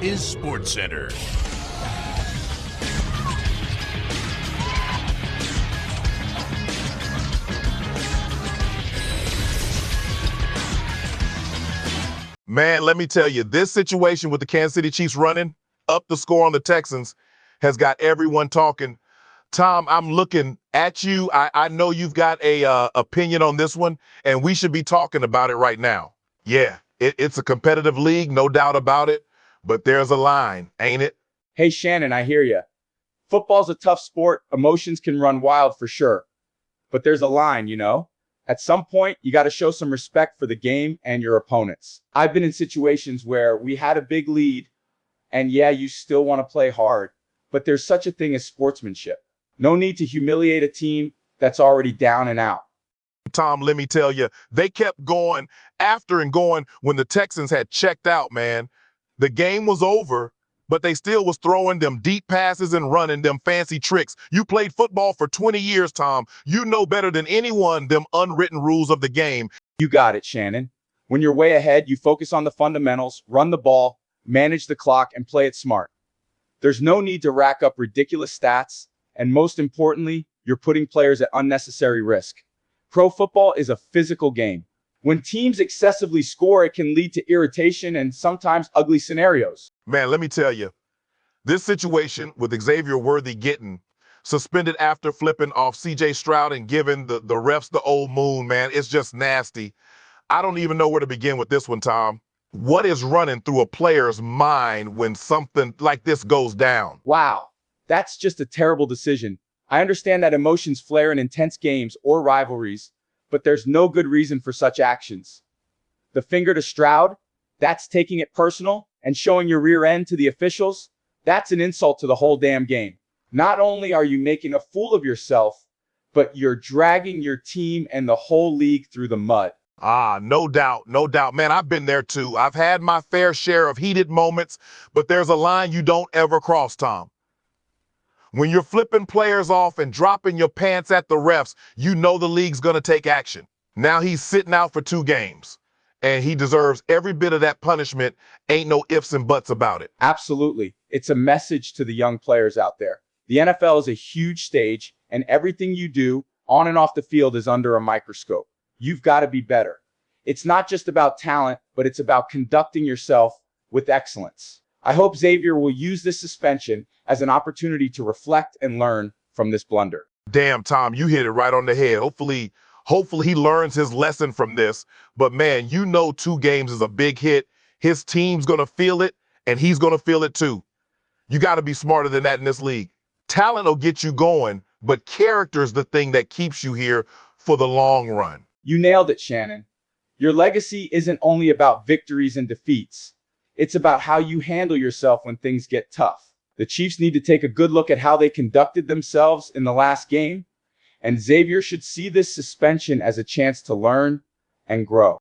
is SportsCenter. Man, let me tell you, this situation with the Kansas City Chiefs running up the score on the Texans has got everyone talking. Tom, I'm looking at you. I know you've got a opinion on this one, and we should be talking about it right now. Yeah, it's a competitive league, no doubt about it, but there's a line, ain't it? Hey, Shannon, I hear you. Football's a tough sport. Emotions can run wild for sure. But there's a line, you know? At some point, you got to show some respect for the game and your opponents. I've been in situations where we had a big lead, and yeah, you still want to play hard, but there's such a thing as sportsmanship. No need to humiliate a team that's already down and out. Tom, let me tell you, they kept going after and going when the Texans had checked out, man. The game was over, but they still was throwing them deep passes and running them fancy tricks. You played football for 20 years, Tom. You know better than anyone them unwritten rules of the game. You got it, Shannon. When you're way ahead, you focus on the fundamentals, run the ball, manage the clock, and play it smart. There's no need to rack up ridiculous stats, and most importantly, you're putting players at unnecessary risk. Pro football is a physical game. When teams excessively score, it can lead to irritation and sometimes ugly scenarios. Man, let me tell you, this situation with Xavier getting suspended after flipping off C.J. Stroud and giving the refs the old moon, man, it's just nasty. I don't even know where to begin with this one, Tom. What is running through a player's mind when something like this goes down? Wow, that's just a terrible decision. I understand that emotions flare in intense games or rivalries, but there's no good reason for such actions. The finger to Stroud, that's taking it personal and showing your rear end to the officials. That's an insult to the whole damn game. Not only are you making a fool of yourself, but you're dragging your team and the whole league through the mud. No doubt, no doubt. Man, I've been there too. I've had my fair share of heated moments, but there's a line you don't ever cross, Tom. When you're flipping players off and dropping your pants at the refs, you know the league's going to take action. Now he's sitting out for 2 games, and he deserves every bit of that punishment. Ain't no ifs and buts about it. Absolutely. It's a message to the young players out there. The NFL is a huge stage, and everything you do on and off the field is under a microscope. You've got to be better. It's not just about talent, but it's about conducting yourself with excellence. I hope Xavier will use this suspension as an opportunity to reflect and learn from this blunder. Damn, Tom, you hit it right on the head. Hopefully he learns his lesson from this. But man, you know 2 games is a big hit. His team's going to feel it, and he's going to feel it too. You got to be smarter than that in this league. Talent will get you going, but character is the thing that keeps you here for the long run. You nailed it, Shannon. Your legacy isn't only about victories and defeats. It's about how you handle yourself when things get tough. The Chiefs need to take a good look at how they conducted themselves in the last game, and Xavier should see this suspension as a chance to learn and grow.